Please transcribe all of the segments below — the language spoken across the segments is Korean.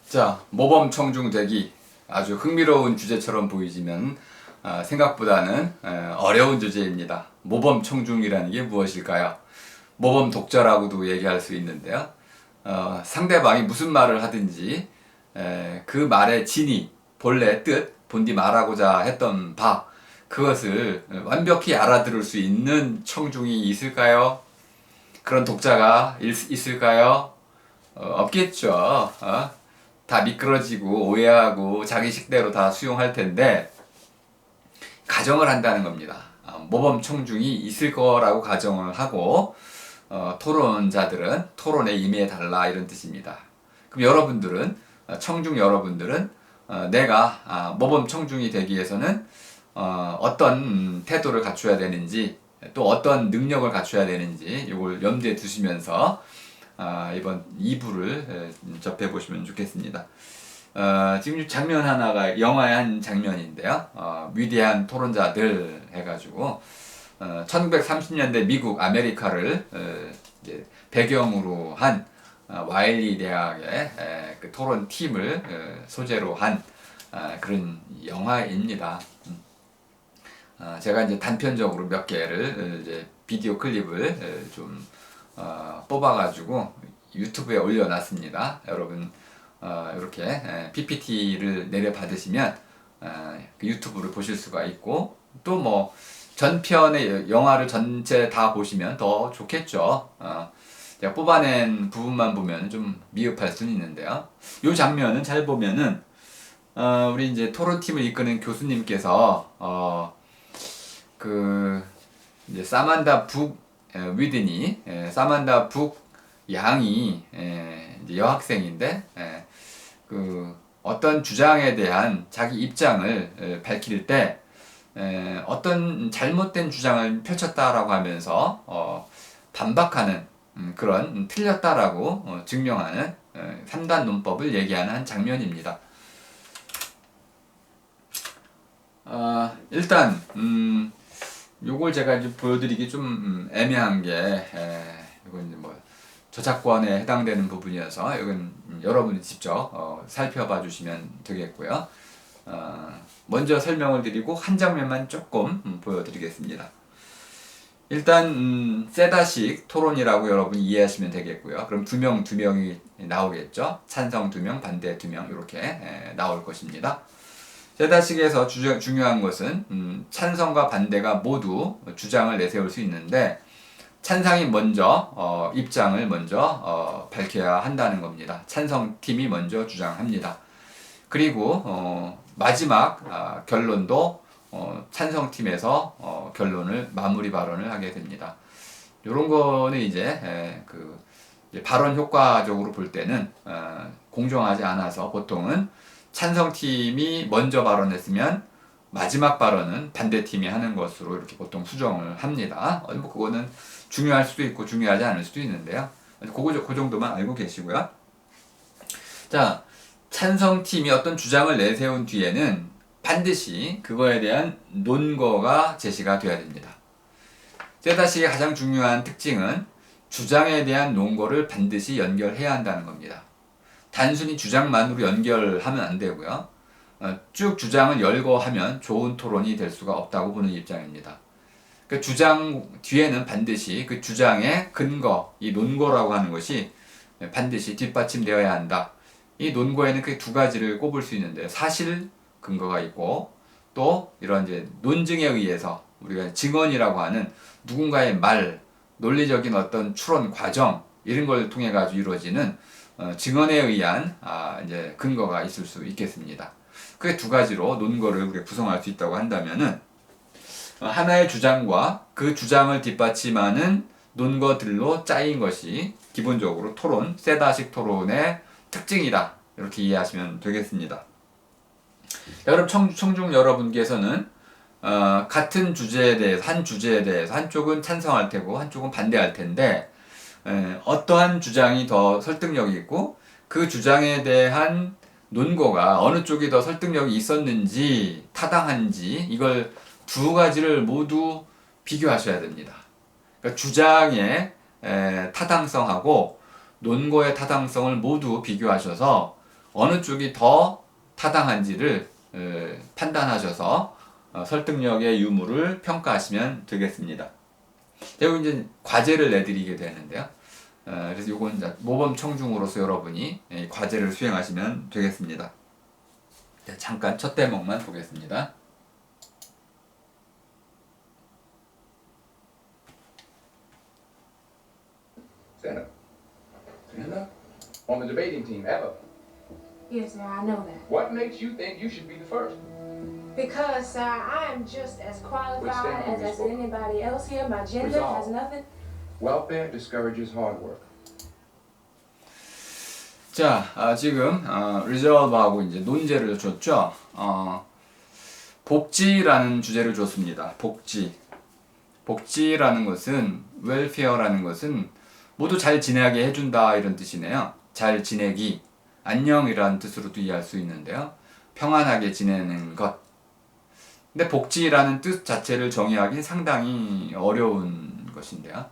자, 모범 청중되기 아주 흥미로운 주제처럼 보이지만 생각보다는 어려운 주제입니다. 모범 청중이라는 게 무엇일까요? 모범 독자라고도 얘기할 수 있는데요. 상대방이 무슨 말을 하든지 그 말의 진위, 본래 뜻, 본디 말하고자 했던 바 그것을 완벽히 알아들을 수 있는 청중이 있을까요? 그런 독자가 있을까요? 없겠죠. 다 미끄러지고 오해하고 자기 식대로 다 수용할 텐데 가정을 한다는 겁니다. 모범 청중이 있을 거라고 가정을 하고 토론자들은 토론에 임해달라 이런 뜻입니다. 그럼 여러분들은 청중 여러분들은 내가 모범 청중이 되기 위해서는 어떤 태도를 갖춰야 되는지 또 어떤 능력을 갖춰야 되는지 이걸 염두에 두시면서 이번 2부를 접해 보시면 좋겠습니다. 지금 장면 하나가 영화의 한 장면인데요. 위대한 토론자들 해가지고 1930년대 미국 아메리카를 배경으로 한 와일리 대학의 그 토론 팀을 소재로 한 그런 영화입니다. 제가 이제 단편적으로 몇 개를 이제 비디오 클립을 좀 뽑아가지고 유튜브에 올려놨습니다. 여러분 이렇게 PPT를 내려 받으시면 그 유튜브를 보실 수가 있고 또 뭐 전편의 영화를 전체 다 보시면 더 좋겠죠. 제가 뽑아낸 부분만 보면 좀 미흡할 수는 있는데요. 이 장면은 잘 보면은 우리 이제 토론팀을 이끄는 교수님께서 그 이제 사만다 북 위드니 사만다 북 양이 이제 여학생인데 그 어떤 주장에 대한 자기 입장을 밝힐 때 어떤 잘못된 주장을 펼쳤다라고 하면서 반박하는 그런 틀렸다라고 증명하는 3단 논법을 얘기하는 한 장면입니다. 일단 요걸 제가 이제 보여드리기 좀 애매한 게 이건 이제 뭐 저작권에 해당되는 부분이어서 이건 여러분이 직접 살펴봐 주시면 되겠고요. 먼저 설명을 드리고 한 장면만 조금 보여드리겠습니다. 일단 세다식 토론이라고 여러분이 이해하시면 되겠고요. 그럼 두 명이 나오겠죠. 찬성 2명, 반대 2명 이렇게 나올 것입니다. 세다식에서 중요한 것은 찬성과 반대가 모두 주장을 내세울 수 있는데 찬성이 먼저 입장을 먼저 밝혀야 한다는 겁니다. 찬성팀이 먼저 주장합니다. 그리고 마지막 결론도 찬성팀에서 결론을 마무리 발언을 하게 됩니다. 이런 거는 이제 이제 발언 효과적으로 볼 때는 공정하지 않아서 보통은 찬성팀이 먼저 발언했으면 마지막 발언은 반대팀이 하는 것으로 이렇게 보통 수정을 합니다. 뭐 그거는 중요할 수도 있고 중요하지 않을 수도 있는데요. 그 정도만 알고 계시고요. 자, 찬성팀이 어떤 주장을 내세운 뒤에는 반드시 그거에 대한 논거가 제시가 돼야 됩니다. 세다식의 가장 중요한 특징은 주장에 대한 논거를 반드시 연결해야 한다는 겁니다. 단순히 주장만으로 연결하면 안 되고요. 쭉 주장을 열거하면 좋은 토론이 될 수가 없다고 보는 입장입니다. 그 주장 뒤에는 반드시 그 주장의 근거, 이 논거라고 하는 것이 반드시 뒷받침되어야 한다. 이 논거에는 그 두 가지를 꼽을 수 있는데 사실 근거가 있고 또 이런 이제 논증에 의해서 우리가 증언이라고 하는 누군가의 말, 논리적인 어떤 추론 과정 이런 걸 통해 가지고 이루어지는 증언에 의한 이제 근거가 있을 수 있겠습니다. 그 두 가지로 논거를 우리가 구성할 수 있다고 한다면은 하나의 주장과 그 주장을 뒷받침하는 논거들로 짜인 것이 기본적으로 토론, 세다식 토론의 특징이다. 이렇게 이해하시면 되겠습니다. 자, 그럼 청중 여러분께서는 같은 주제에 대해서 한 주제에 대해서 한쪽은 찬성할 테고 한쪽은 반대할 텐데 어떠한 주장이 더 설득력이 있고 그 주장에 대한 논거가 어느 쪽이 더 설득력이 있었는지 타당한지 이걸 두 가지를 모두 비교하셔야 됩니다. 그러니까 주장의 타당성하고 논거의 타당성을 모두 비교하셔서 어느 쪽이 더 타당한지를 판단하셔서 설득력의 유무를 평가하시면 되겠습니다. 그리고 이제 과제를 내드리게 되는데요. 그래서 이건 모범 청중으로서 여러분이 과제를 수행하시면 되겠습니다. 잠깐 첫 대목만 보겠습니다. Stand up. Stand up. On the debating team, ever. Yes, sir, I know that. What makes you think you should be the first? Because, sir, I am just as qualified as anybody else here. My gender has nothing. Welfare discourages hard work. 자, 지금 resolve하고 이제 논제를 줬죠. 복지라는 주제를 줬습니다. 복지라는 것은 welfare라는 것은 모두 잘 지내게 해준다 이런 뜻이네요. 잘 지내기, 안녕이라는 뜻으로도 이해할 수 있는데요. 평안하게 지내는 것. 근데 복지라는 뜻 자체를 정의하기 상당히 어려운 것인데요.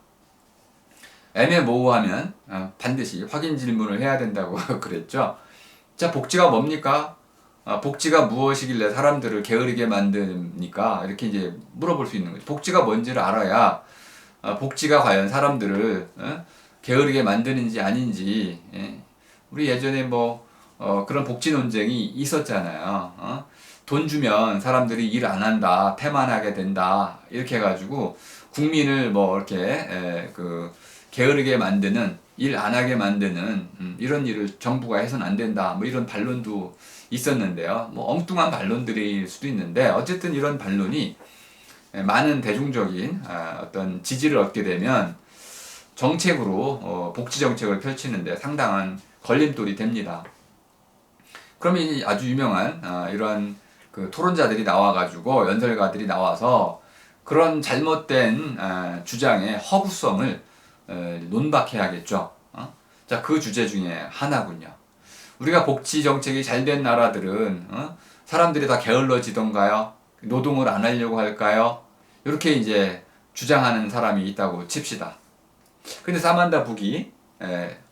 애매모호하면 반드시 확인 질문을 해야 된다고 그랬죠. 자, 복지가 뭡니까? 복지가 무엇이길래 사람들을 게으르게 만듭니까? 이렇게 이제 물어볼 수 있는 거죠. 복지가 뭔지를 알아야 복지가 과연 사람들을 게으르게 만드는지 아닌지. 우리 예전에 뭐 그런 복지 논쟁이 있었잖아요. 돈 주면 사람들이 일 안 한다, 태만하게 된다 이렇게 해가지고 국민을 뭐 이렇게 게으르게 만드는, 일 안 하게 만드는 이런 일을 정부가 해서는 안 된다 뭐 이런 반론도 있었는데요. 뭐 엉뚱한 반론들일 수도 있는데 어쨌든 이런 반론이 많은 대중적인 어떤 지지를 얻게 되면 정책으로 복지 정책을 펼치는데 상당한 걸림돌이 됩니다. 그러면 아주 유명한 이러한 그 토론자들이 나와가지고 연설가들이 나와서 그런 잘못된 주장의 허구성을 논박해야겠죠. 자, 그 주제 중에 하나군요. 우리가 복지 정책이 잘 된 나라들은 사람들이 다 게을러지던가요? 노동을 안 하려고 할까요? 이렇게 이제 주장하는 사람이 있다고 칩시다. 근데 사만다 북이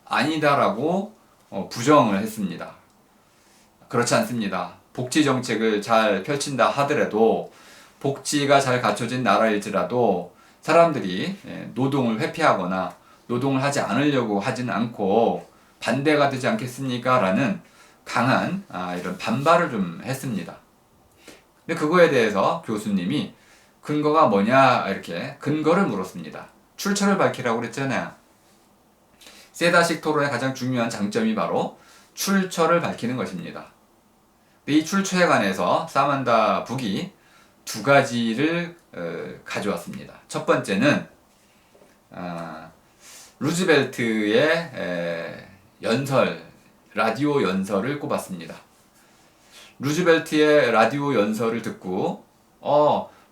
아니다라고 부정을 했습니다. 그렇지 않습니다. 복지 정책을 잘 펼친다 하더라도 복지가 잘 갖춰진 나라일지라도 사람들이 노동을 회피하거나 노동을 하지 않으려고 하진 않고 반대가 되지 않겠습니까? 라는 강한 이런 반발을 좀 했습니다. 근데 그거에 대해서 교수님이 근거가 뭐냐 이렇게 근거를 물었습니다. 출처를 밝히라고 그랬잖아요. 세다식 토론의 가장 중요한 장점이 바로 출처를 밝히는 것입니다. 이 출처에 관해서 사만다 북이 두 가지를 가져왔습니다. 첫 번째는 루즈벨트의 라디오 연설을 꼽았습니다. 루즈벨트의 라디오 연설을 듣고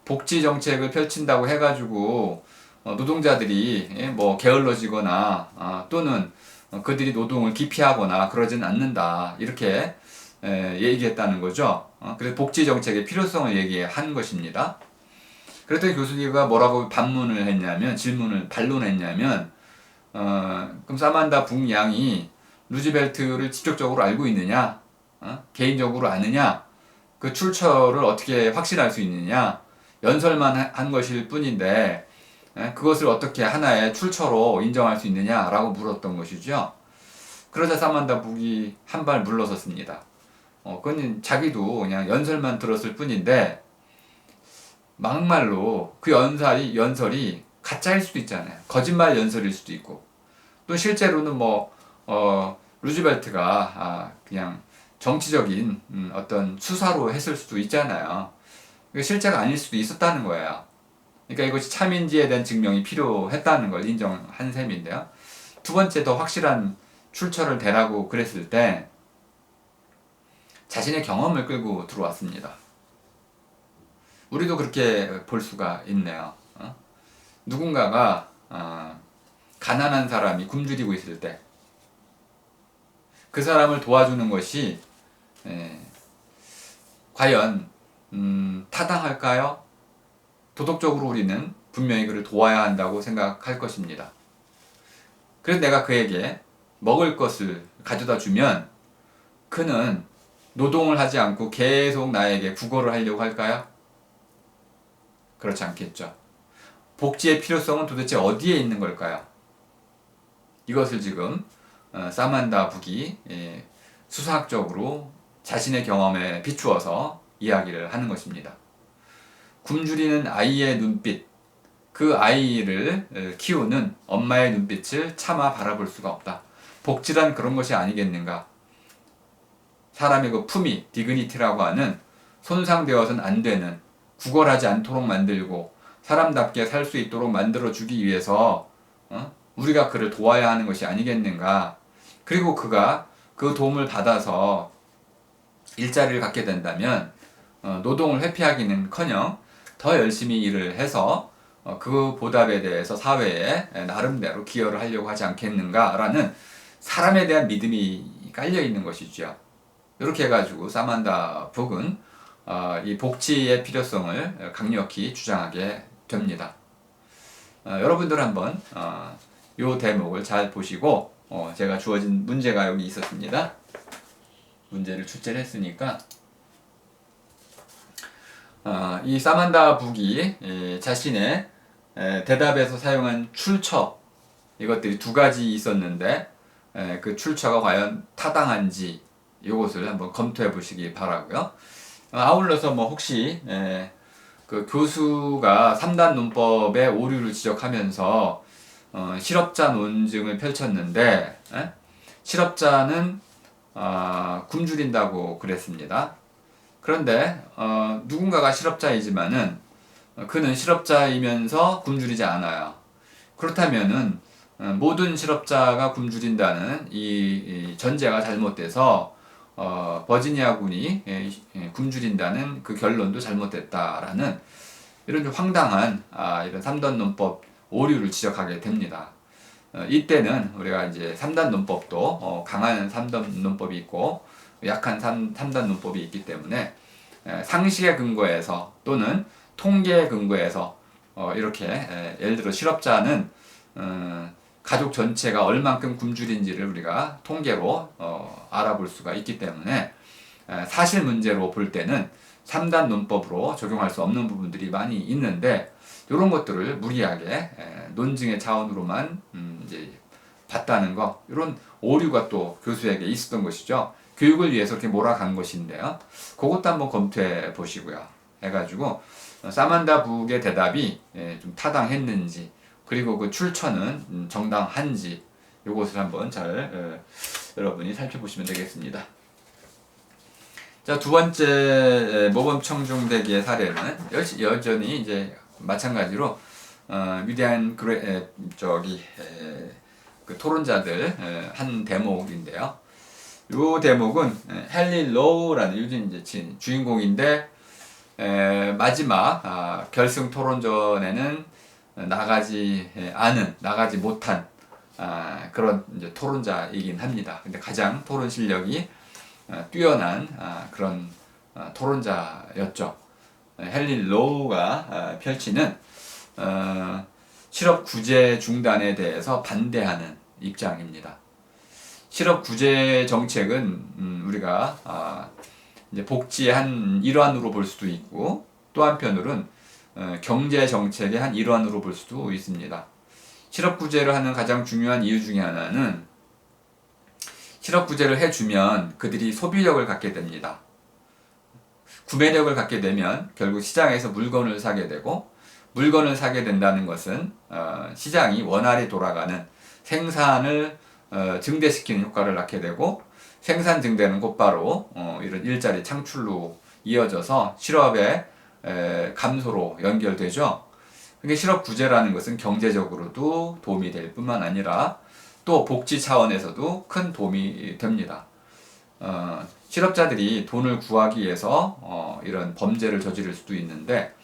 복지 정책을 펼친다고 해가지고 노동자들이 뭐 게을러지거나 또는 그들이 노동을 기피하거나 그러진 않는다 이렇게 얘기했다는 거죠. 그래서 복지 정책의 필요성을 얘기한 것입니다. 그랬더니 교수님가 뭐라고 반론했냐면 그럼 사만다 북 양이 루즈벨트를 직접적으로 알고 있느냐? 개인적으로 아느냐? 그 출처를 어떻게 확신할 수 있느냐? 연설만 한 것일 뿐인데 그것을 어떻게 하나의 출처로 인정할 수 있느냐라고 물었던 것이죠. 그러자 사만다 북이 한 발 물러섰습니다. 그건 자기도 그냥 연설만 들었을 뿐인데 막말로 그 연설이 가짜일 수도 있잖아요. 거짓말 연설일 수도 있고 또 실제로는 루즈벨트가 그냥 정치적인 어떤 수사로 했을 수도 있잖아요. 실제가 아닐 수도 있었다는 거예요. 그러니까 이것이 참인지에 대한 증명이 필요했다는 걸 인정한 셈인데요. 두 번째 더 확실한 출처를 대라고 그랬을 때 자신의 경험을 끌고 들어왔습니다. 우리도 그렇게 볼 수가 있네요. 누군가가 가난한 사람이 굶주리고 있을 때 그 사람을 도와주는 것이 과연 타당할까요? 도덕적으로 우리는 분명히 그를 도와야 한다고 생각할 것입니다. 그래서 내가 그에게 먹을 것을 가져다 주면 그는 노동을 하지 않고 계속 나에게 구걸을 하려고 할까요? 그렇지 않겠죠. 복지의 필요성은 도대체 어디에 있는 걸까요? 이것을 지금 사만다 북이 수사학적으로 자신의 경험에 비추어서 이야기를 하는 것입니다. 굶주리는 아이의 눈빛, 그 아이를 키우는 엄마의 눈빛을 차마 바라볼 수가 없다. 복지란 그런 것이 아니겠는가? 사람의 그 품위, 디그니티라고 하는 손상되어서는 안 되는, 구걸하지 않도록 만들고 사람답게 살 수 있도록 만들어주기 위해서 우리가 그를 도와야 하는 것이 아니겠는가? 그리고 그가 그 도움을 받아서 일자리를 갖게 된다면 노동을 회피하기는커녕 더 열심히 일을 해서 그 보답에 대해서 사회에 나름대로 기여를 하려고 하지 않겠는가라는 사람에 대한 믿음이 깔려 있는 것이죠. 이렇게 해가지고 사만다 북은 이 복지의 필요성을 강력히 주장하게 됩니다. 여러분들 한번 이 대목을 잘 보시고 제가 주어진 문제가 여기 있었습니다. 문제를 출제를 했으니까 이 사만다 북이 자신의 대답에서 사용한 출처, 이것들이 두 가지 있었는데 그 출처가 과연 타당한지 이것을 한번 검토해 보시기 바라고요. 아울러서 뭐 혹시 그 교수가 3단 논법의 오류를 지적하면서 실업자 논증을 펼쳤는데 실업자는 굶주린다고 그랬습니다. 그런데 누군가가 실업자이지만은 그는 실업자이면서 굶주리지 않아요. 그렇다면은 모든 실업자가 굶주린다는 이 전제가 잘못돼서 버지니아 군이 굶주린다는 그 결론도 잘못됐다라는 이런 좀 황당한 이런 3단 논법 오류를 지적하게 됩니다. 이때는 우리가 이제 3단 논법도 강한 3단 논법이 있고 약한 3단 논법이 있기 때문에 상식에 근거해서 또는 통계에 근거해서 이렇게 예를 들어 실업자는 가족 전체가 얼만큼 굶주린지를 우리가 통계로 알아볼 수가 있기 때문에 사실 문제로 볼 때는 3단 논법으로 적용할 수 없는 부분들이 많이 있는데 이런 것들을 무리하게 논증의 차원으로만 이제 봤다는 거, 이런 오류가 또 교수에게 있었던 것이죠. 교육을 위해서 이렇게 몰아간 것인데요. 그것도 한번 검토해 보시고요. 해가지고 사만다 북의 대답이 좀 타당했는지, 그리고 그 출처는 정당한지 이것을 한번 잘 여러분이 살펴보시면 되겠습니다. 자, 두 번째 모범 청중대기의 사례는 여전히 이제 마찬가지로 위대한 그 토론자들 한 대목인데요. 이 대목은 헨리 로우라는 요즘 이제 주인공인데 마지막 결승 토론전에는 나가지 못한 그런 이제 토론자이긴 합니다. 근데 가장 토론 실력이 뛰어난 그런 토론자였죠. 헨리 로우가 펼치는 실업 구제 중단에 대해서 반대하는 입장입니다. 실업 구제 정책은 우리가 이제 복지의 한 일환으로 볼 수도 있고 또 한편으로는 경제 정책의 한 일환으로 볼 수도 있습니다. 실업 구제를 하는 가장 중요한 이유 중에 하나는 실업 구제를 해주면 그들이 소비력을 갖게 됩니다. 구매력을 갖게 되면 결국 시장에서 물건을 사게 되고, 물건을 사게 된다는 것은 시장이 원활히 돌아가는 생산을 증대시키는 효과를 낳게 되고, 생산 증대는 곧바로 이런 일자리 창출로 이어져서 실업의 감소로 연결되죠. 그러니까 실업 구제라는 것은 경제적으로도 도움이 될 뿐만 아니라 또 복지 차원에서도 큰 도움이 됩니다. 실업자들이 돈을 구하기 위해서 이런 범죄를 저지를 수도 있는데,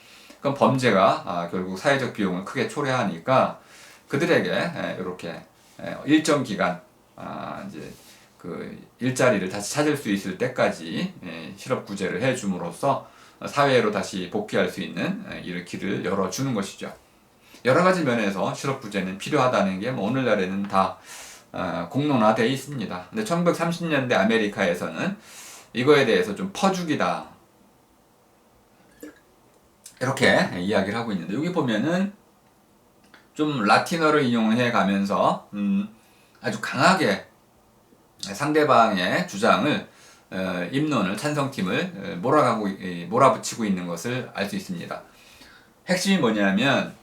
그럼 범죄가 결국 사회적 비용을 크게 초래하니까 그들에게 이렇게 일정 기간 이제 그 일자리를 다시 찾을 수 있을 때까지 실업 구제를 해줌으로써 사회로 다시 복귀할 수 있는 이런 길을 열어주는 것이죠. 여러 가지 면에서 실업 구제는 필요하다는 게 뭐 오늘날에는 다 공론화되어 있습니다. 근데 1930년대 아메리카에서는 이거에 대해서 좀 퍼주기다 이렇게 이야기를 하고 있는데, 여기 보면은 좀 라틴어를 인용해 가면서 아주 강하게 상대방의 주장을 입론을 찬성팀을 몰아붙이고 있는 것을 알 수 있습니다. 핵심이 뭐냐면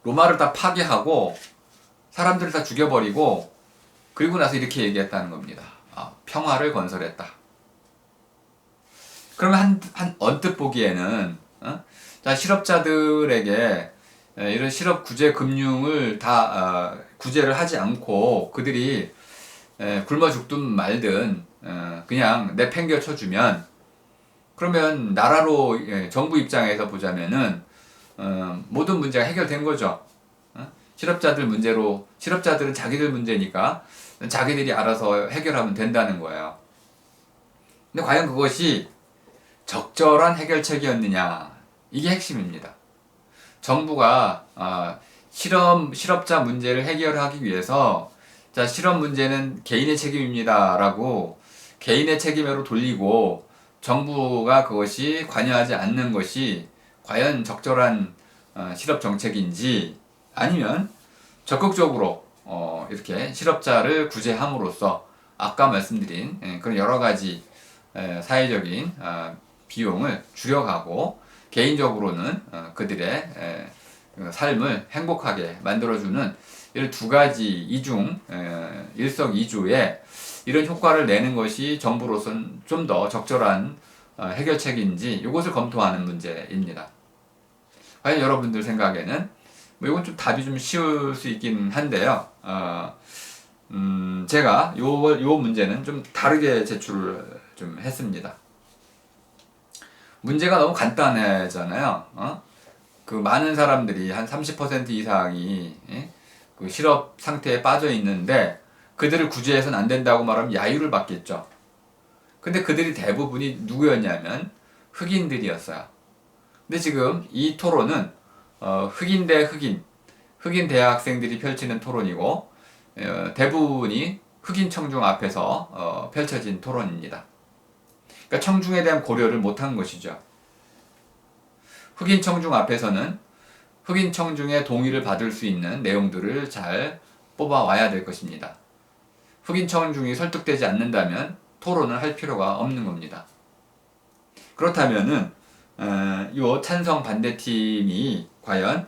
로마를 다 파괴하고 사람들을 다 죽여버리고 그리고 나서 이렇게 얘기했다는 겁니다. 평화를 건설했다. 그러면 한 언뜻 보기에는 자, 실업자들에게 이런 실업 구제 금융을 다 구제를 하지 않고 그들이 굶어 죽든 말든 그냥 내팽겨 쳐주면, 그러면 나라로 정부 입장에서 보자면은 모든 문제가 해결된 거죠. 실업자들은 자기들 문제니까 자기들이 알아서 해결하면 된다는 거예요. 근데 과연 그것이 적절한 해결책이었느냐, 이게 핵심입니다. 정부가 실업자 문제를 해결하기 위해서 자, 실업 문제는 개인의 책임입니다라고 개인의 책임으로 돌리고 정부가 그것이 관여하지 않는 것이 과연 적절한 실업 정책인지, 아니면 적극적으로 이렇게 실업자를 구제함으로써 아까 말씀드린 그런 여러 가지 사회적인 비용을 줄여가고 개인적으로는 그들의 삶을 행복하게 만들어주는 이런 두 가지 일석이조의 이런 효과를 내는 것이 정부로서는 좀 더 적절한 해결책인지, 이것을 검토하는 문제입니다. 과연 여러분들 생각에는 이건 좀 답이 좀 쉬울 수 있긴 한데요. 제가 요 문제는 좀 다르게 제출을 좀 했습니다. 문제가 너무 간단하잖아요. 그 많은 사람들이 한 30% 이상이 그 실업 상태에 빠져 있는데 그들을 구제해서는 안 된다고 말하면 야유를 받겠죠. 근데 그들이 대부분이 누구였냐면 흑인들이었어요. 근데 지금 이 토론은 흑인 대 흑인 대학생들이 펼치는 토론이고 대부분이 흑인 청중 앞에서 펼쳐진 토론입니다. 그러니까 청중에 대한 고려를 못한 것이죠. 흑인 청중 앞에서는 흑인 청중의 동의를 받을 수 있는 내용들을 잘 뽑아와야 될 것입니다. 흑인 청중이 설득되지 않는다면 토론을 할 필요가 없는 겁니다. 그렇다면은 이 찬성 반대팀이 과연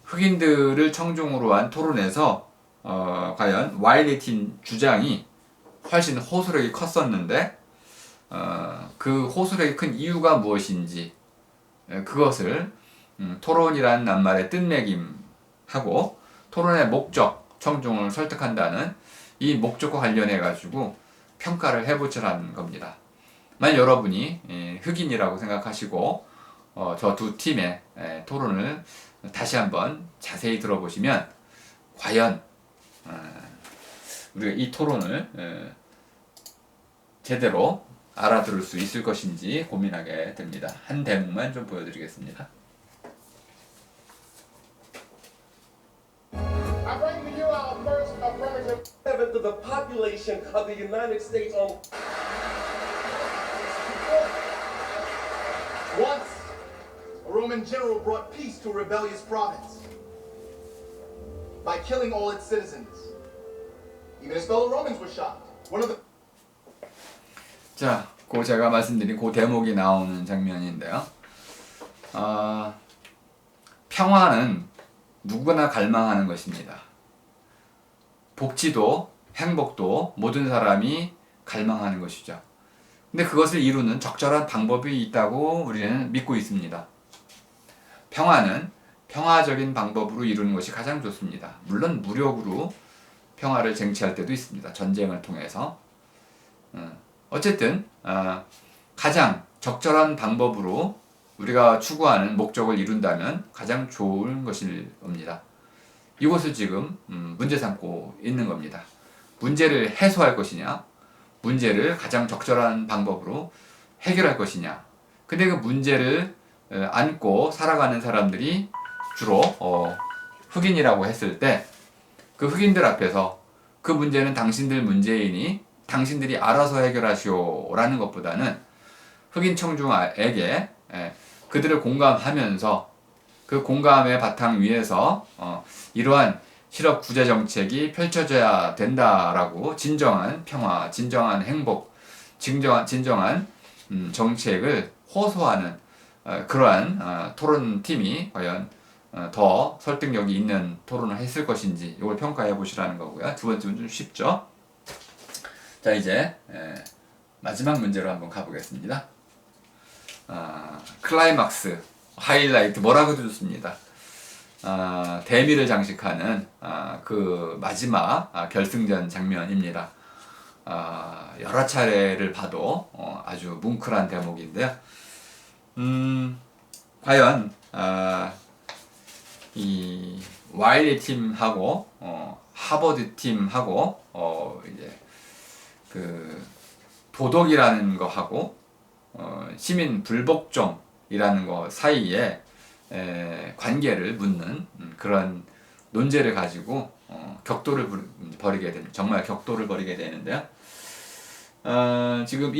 흑인들을 청중으로 한 토론에서 과연 와일리 팀 주장이 훨씬 호소력이 컸었는데 그 호소력이 큰 이유가 무엇인지 그것을 토론이라는 낱말의 뜻매김하고 토론의 목적, 청중을 설득한다는 이 목적과 관련해 가지고 평가를 해보자는 겁니다. 만약 여러분이 흑인이라고 생각하시고 저 두 팀의 토론을 다시 한번 자세히 들어보시면 과연 우리가 이 토론을 제대로 알아들을 수 있을 것인지 고민하게 됩니다. 한 대목만 좀 보여드리겠습니다. I bring to you our first affirmative to the population of the United States on. Once, a Roman general brought peace to a rebellious province by killing all its citizens. Even his fellow Romans were shocked. One of the 자, 제가 말씀드린 그 대목이 나오는 장면인데요. 평화는 누구나 갈망하는 것입니다. 복지도 행복도 모든 사람이 갈망하는 것이죠. 근데 그것을 이루는 적절한 방법이 있다고 우리는 믿고 있습니다. 평화는 평화적인 방법으로 이루는 것이 가장 좋습니다. 물론 무력으로 평화를 쟁취할 때도 있습니다. 전쟁을 통해서. 어쨌든 가장 적절한 방법으로 우리가 추구하는 목적을 이룬다면 가장 좋은 것일 겁니다. 이것을 지금 문제 삼고 있는 겁니다. 문제를 해소할 것이냐, 문제를 가장 적절한 방법으로 해결할 것이냐. 근데 그 문제를 안고 살아가는 사람들이 주로 흑인이라고 했을 때 그 흑인들 앞에서 그 문제는 당신들 문제이니 당신들이 알아서 해결하시오라는 것보다는 흑인 청중에게 그들을 공감하면서 그 공감의 바탕 위에서 이러한 실업 구제 정책이 펼쳐져야 된다라고 진정한 평화, 진정한 행복, 진정한 정책을 호소하는 그러한 토론팀이 과연 더 설득력이 있는 토론을 했을 것인지 이걸 평가해 보시라는 거고요. 두 번째는 좀 쉽죠. 자, 이제 마지막 문제로 한번 가보겠습니다. 클라이막스, 하이라이트 뭐라고 해도 좋습니다. 대미를 장식하는 그 마지막 결승전 장면입니다. 여러 차례를 봐도 아주 뭉클한 대목인데요. 과연 이 와일리 팀하고 하버드 팀하고 이제 그 도덕이라는 거하고 시민 불복종이라는 거 사이에 관계를 묻는 그런 논제를 가지고 격돌을 벌이게 됩니다. 정말 격돌을 벌이게 되는데요. 지금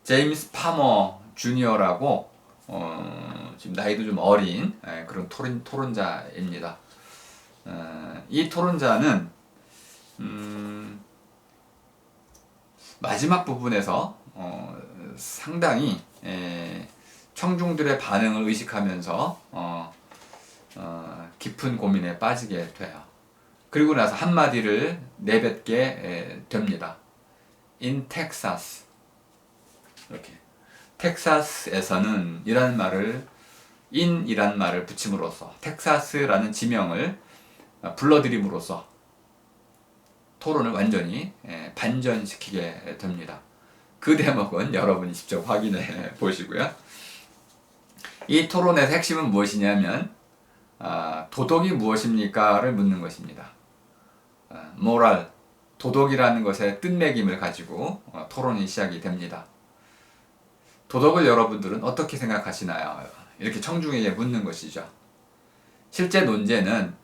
제임스 파머 주니어라고 지금 나이도 좀 어린 그런 토론자입니다. 이 토론자는 마지막 부분에서 상당히 청중들의 반응을 의식하면서 깊은 고민에 빠지게 돼요. 그리고 나서 한마디를 내뱉게 됩니다. In Texas. 이렇게. 텍사스에서는 이라는 말을 in이란 말을 붙임으로써 텍사스라는 지명을 불러들임으로써 토론을 완전히 반전시키게 됩니다. 그 대목은 여러분이 직접 확인해 보시고요. 이 토론의 핵심은 무엇이냐면 도덕이 무엇입니까를 묻는 것입니다. 모랄, 도덕이라는 것의 뜻매김을 가지고 토론이 시작이 됩니다. 도덕을 여러분들은 어떻게 생각하시나요? 이렇게 청중에게 묻는 것이죠. 실제 논제는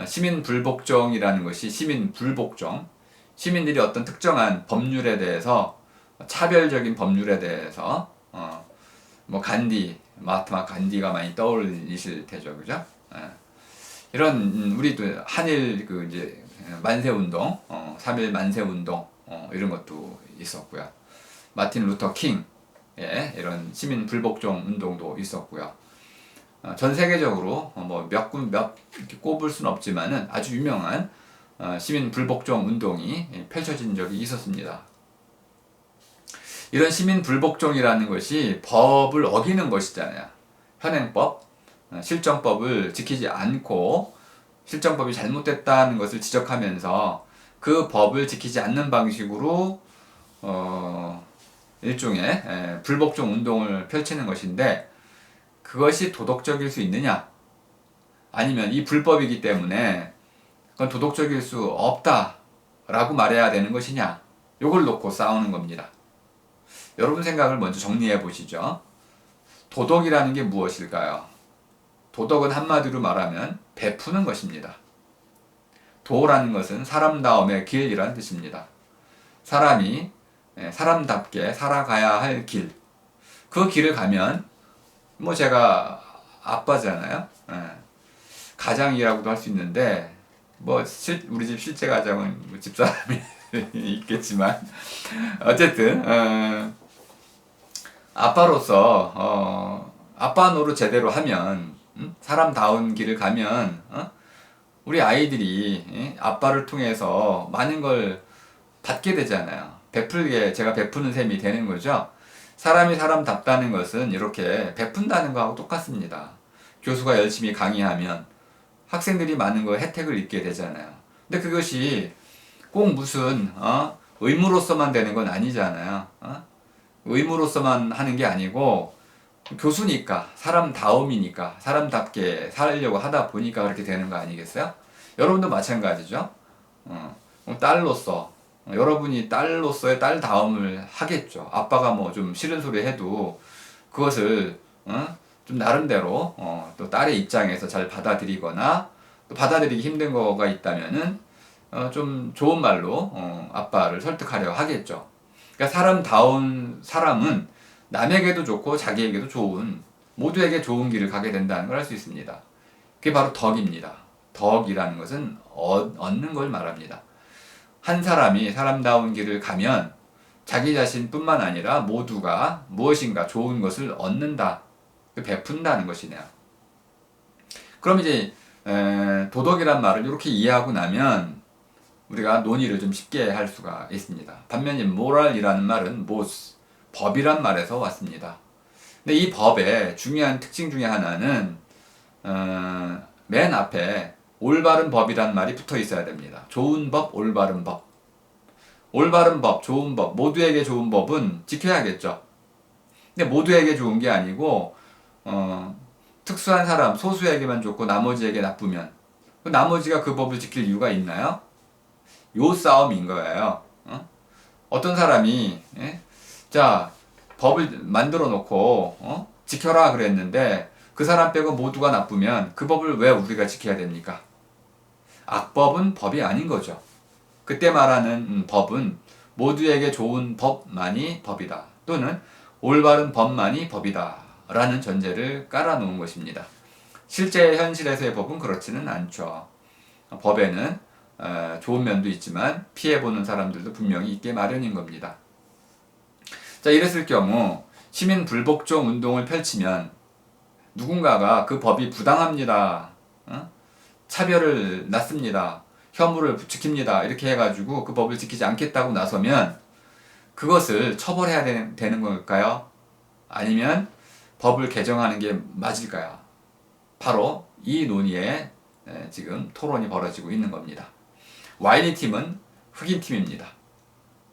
시민 불복종이라는 것이 시민 불복종, 시민들이 어떤 특정한 법률에 대해서 차별적인 법률에 대해서 뭐 간디, 마하트마 간디가 많이 떠올리실 테죠, 그죠? 이런 우리도 한일 그 이제 만세 운동, 3.1 만세 운동 이런 것도 있었고요. 마틴 루터 킹 이런 시민 불복종 운동도 있었고요. 전 세계적으로 뭐 몇 이렇게 꼽을 수는 없지만은 아주 유명한 시민 불복종 운동이 펼쳐진 적이 있었습니다. 이런 시민 불복종이라는 것이 법을 어기는 것이잖아요. 현행법, 실정법을 지키지 않고 실정법이 잘못됐다는 것을 지적하면서 그 법을 지키지 않는 방식으로 일종의 불복종 운동을 펼치는 것인데 그것이 도덕적일 수 있느냐? 아니면 이 불법이기 때문에 그건 도덕적일 수 없다라고 말해야 되는 것이냐? 요걸 놓고 싸우는 겁니다. 여러분 생각을 먼저 정리해 보시죠. 도덕이라는 게 무엇일까요? 도덕은 한마디로 말하면 베푸는 것입니다. 도라는 것은 사람다움의 길이라는 뜻입니다. 사람이 사람답게 살아가야 할 길. 그 길을 가면 뭐 제가 아빠잖아요. 가장이라고도 할 수 있는데 뭐 우리 집 실제 가장은 뭐 집사람이 있겠지만 어쨌든 아빠로서 아빠 노릇 제대로 하면 사람다운 길을 가면 우리 아이들이 아빠를 통해서 많은 걸 받게 되잖아요. 제가 베푸는 셈이 되는 거죠. 사람이 사람답다는 것은 이렇게 베푼다는 거하고 똑같습니다. 교수가 열심히 강의하면 학생들이 많은 거 혜택을 입게 되잖아요. 근데 그것이 꼭 무슨 의무로서만 되는 건 아니잖아요. 의무로서만 하는 게 아니고 교수니까 사람다움이니까 사람답게 살려고 하다 보니까 그렇게 되는 거 아니겠어요? 여러분도 마찬가지죠. 딸로서 여러분이 딸로서의 딸다움을 하겠죠. 아빠가 뭐 좀 싫은 소리 해도 그것을 좀 나름대로 또 딸의 입장에서 잘 받아들이거나 또 받아들이기 힘든 거가 있다면은 좀 좋은 말로 아빠를 설득하려 하겠죠. 그러니까 사람다운 사람은 남에게도 좋고 자기에게도 좋은, 모두에게 좋은 길을 가게 된다는 걸 알 수 있습니다. 그게 바로 덕입니다. 덕이라는 것은 얻는 걸 말합니다. 한 사람이 사람다운 길을 가면 자기 자신뿐만 아니라 모두가 무엇인가 좋은 것을 얻는다, 베푼다는 것이네요. 그럼 이제 도덕이란 말을 이렇게 이해하고 나면 우리가 논의를 좀 쉽게 할 수가 있습니다. 반면에 moral이라는 말은 모스, 법이란 말에서 왔습니다. 근데 이 법의 중요한 특징 중에 하나는 맨 앞에 올바른 법이란 말이 붙어 있어야 됩니다. 좋은 법, 올바른 법. 올바른 법, 좋은 법, 모두에게 좋은 법은 지켜야겠죠. 근데 모두에게 좋은 게 아니고 특수한 사람, 소수에게만 좋고 나머지에게 나쁘면 나머지가 그 법을 지킬 이유가 있나요? 요 싸움인 거예요. 어떤 사람이 자, 법을 만들어 놓고 지켜라 그랬는데 그 사람 빼고 모두가 나쁘면 그 법을 왜 우리가 지켜야 됩니까? 악법은 법이 아닌 거죠. 그때 말하는 법은 모두에게 좋은 법만이 법이다, 또는 올바른 법만이 법이다 라는 전제를 깔아놓은 것입니다. 실제 현실에서의 법은 그렇지는 않죠. 법에는 좋은 면도 있지만 피해보는 사람들도 분명히 있게 마련인 겁니다. 자, 이랬을 경우 시민 불복종 운동을 펼치면 누군가가 그 법이 부당합니다, 차별을 낳습니다, 혐오를 부추깁니다 이렇게 해가지고 그 법을 지키지 않겠다고 나서면 그것을 처벌해야 되는 걸까요? 아니면 법을 개정하는 게 맞을까요? 바로 이 논의에 지금 토론이 벌어지고 있는 겁니다. 와일리 팀은 흑인 팀입니다.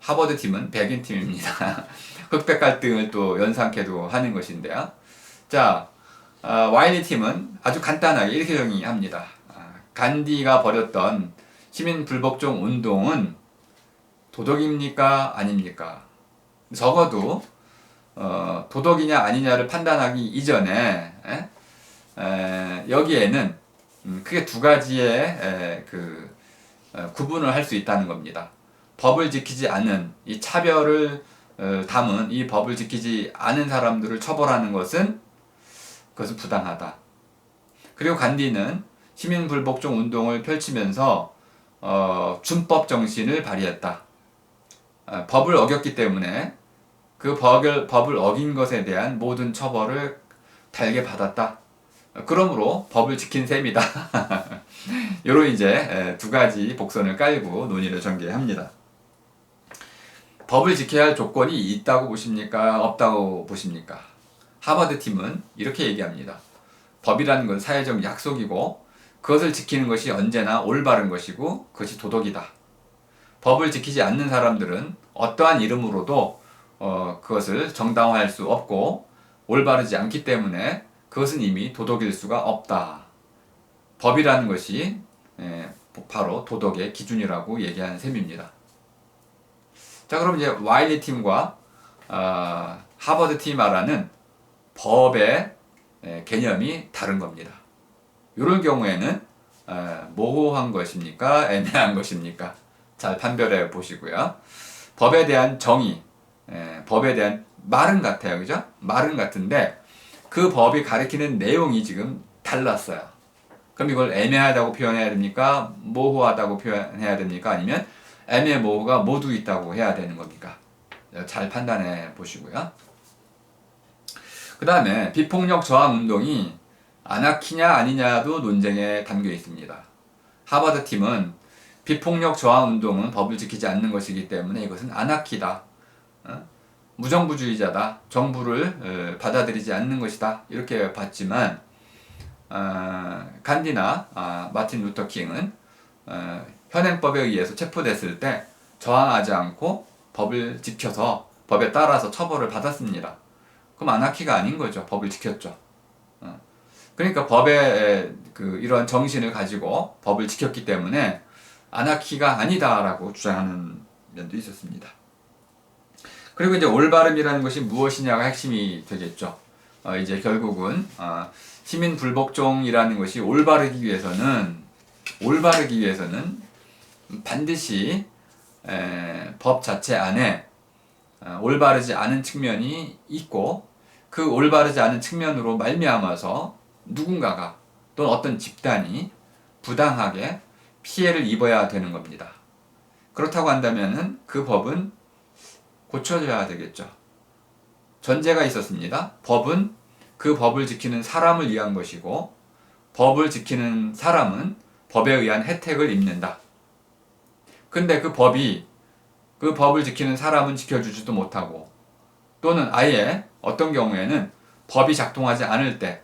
하버드 팀은 백인 팀입니다. 흑백 갈등을 또 연상케도 하는 것인데요. 자, 와일리 팀은 아주 간단하게 이렇게 정의합니다. 간디가 벌였던 시민 불복종 운동은 도덕입니까? 아닙니까? 적어도 도덕이냐 아니냐를 판단하기 이전에 여기에는 크게 두 가지의 구분을 할 수 있다는 겁니다. 법을 지키지 않은 이 차별을 담은 이 법을 지키지 않은 사람들을 처벌하는 것은 그것은 부당하다. 그리고 간디는 시민 불복종 운동을 펼치면서 준법 정신을 발휘했다. 법을 어겼기 때문에 그 법을 어긴 것에 대한 모든 처벌을 달게 받았다. 그러므로 법을 지킨 셈이다. 요런 이제 두 가지 복선을 깔고 논의를 전개합니다. 법을 지켜야 할 조건이 있다고 보십니까? 없다고 보십니까? 하버드 팀은 이렇게 얘기합니다. 법이라는 건 사회적 약속이고 그것을 지키는 것이 언제나 올바른 것이고 그것이 도덕이다. 법을 지키지 않는 사람들은 어떠한 이름으로도 그것을 정당화할 수 없고 올바르지 않기 때문에 그것은 이미 도덕일 수가 없다. 법이라는 것이 바로 도덕의 기준이라고 얘기하는 셈입니다. 자, 그럼 이제 와일리 팀과 하버드 팀이 말하는 법의 개념이 다른 겁니다. 이런 경우에는 모호한 것입니까? 애매한 것입니까? 잘 판별해 보시고요. 법에 대한 정의, 법에 대한 말은 같아요. 그죠? 말은 같은데 그 법이 가리키는 내용이 지금 달랐어요. 그럼 이걸 애매하다고 표현해야 됩니까? 모호하다고 표현해야 됩니까? 아니면 애매모호가 모두 있다고 해야 되는 겁니까? 잘 판단해 보시고요. 그 다음에 비폭력 저항 운동이 아나키냐 아니냐도 논쟁에 담겨 있습니다. 하버드 팀은 비폭력 저항 운동은 법을 지키지 않는 것이기 때문에 이것은 아나키다, 무정부주의자다, 정부를 받아들이지 않는 것이다 이렇게 봤지만 간디나 마틴 루터 킹은 현행법에 의해서 체포됐을 때 저항하지 않고 법을 지켜서 법에 따라서 처벌을 받았습니다. 그럼 아나키가 아닌 거죠. 법을 지켰죠. 그러니까 법의 이런 정신을 가지고 법을 지켰기 때문에 아나키가 아니다라고 주장하는 면도 있었습니다. 그리고 이제 올바름이라는 것이 무엇이냐가 핵심이 되겠죠. 이제 결국은 시민 불복종이라는 것이 올바르기 위해서는 반드시 법 자체 안에 올바르지 않은 측면이 있고 그 올바르지 않은 측면으로 말미암아서 누군가가 또는 어떤 집단이 부당하게 피해를 입어야 되는 겁니다. 그렇다고 한다면은 그 법은 고쳐져야 되겠죠. 전제가 있었습니다. 법은 그 법을 지키는 사람을 위한 것이고 법을 지키는 사람은 법에 의한 혜택을 입는다. 근데 그 법을 지키는 사람은 지켜주지도 못하고 또는 아예 어떤 경우에는 법이 작동하지 않을 때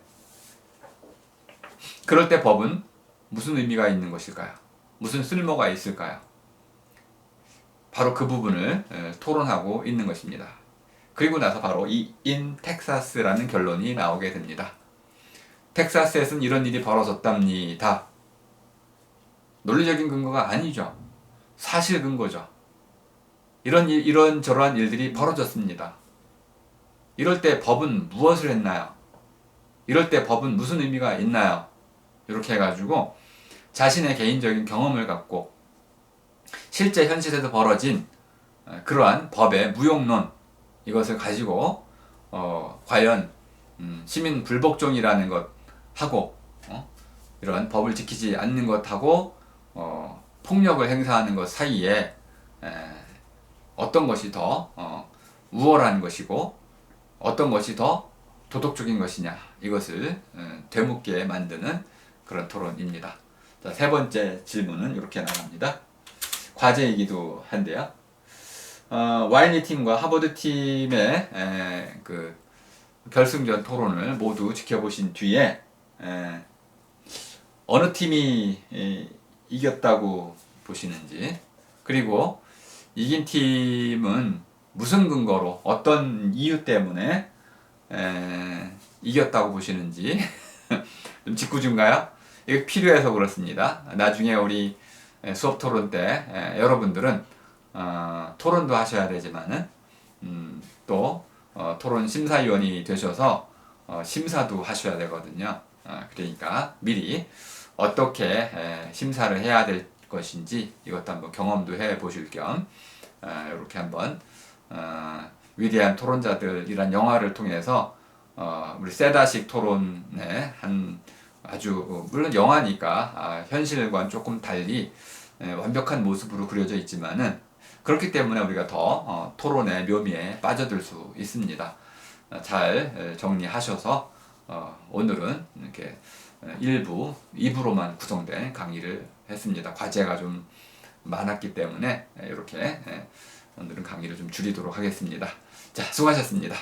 그럴 때 법은 무슨 의미가 있는 것일까요? 무슨 쓸모가 있을까요? 바로 그 부분을 토론하고 있는 것입니다. 그리고 나서 바로 이 in 텍사스라는 결론이 나오게 됩니다. 텍사스에서는 이런 일이 벌어졌답니다. 논리적인 근거가 아니죠. 사실 근거죠. 이런 저러한 일들이 벌어졌습니다. 이럴 때 법은 무엇을 했나요? 이럴 때 법은 무슨 의미가 있나요? 이렇게 해가지고 자신의 개인적인 경험을 갖고 실제 현실에서 벌어진 그러한 법의 무용론 이것을 가지고 과연 시민 불복종이라는 것하고 이런 법을 지키지 않는 것하고 폭력을 행사하는 것 사이에 어떤 것이 더 우월한 것이고 어떤 것이 더 도덕적인 것이냐 이것을 되묻게 만드는 그런 토론입니다. 자, 세 번째 질문은 이렇게 나갑니다. 과제이기도 한데요. 와이니 팀과 하버드 팀의 그 결승전 토론을 모두 지켜보신 뒤에 어느 팀이 이겼다고 보시는지 그리고 이긴 팀은 무슨 근거로 어떤 이유 때문에 이겼다고 보시는지 좀 짓궂은가요? 이게 필요해서 그렇습니다. 나중에 우리 수업 토론 때 여러분들은 토론도 하셔야 되지만은 또 토론 심사위원이 되셔서 심사도 하셔야 되거든요. 그러니까 미리 어떻게 심사를 해야 될 것인지 이것도 한번 경험도 해 보실 겸 이렇게 한번 위대한 토론자들이란 영화를 통해서 우리 세다식 토론의 한 아주 물론 영화니까 현실과는 조금 달리 완벽한 모습으로 그려져 있지만은 그렇기 때문에 우리가 더 토론의 묘미에 빠져들 수 있습니다. 잘 정리하셔서 오늘은 이렇게 1부, 2부로만 구성된 강의를 했습니다. 과제가 좀 많았기 때문에 이렇게 오늘은 강의를 좀 줄이도록 하겠습니다. 자, 수고하셨습니다.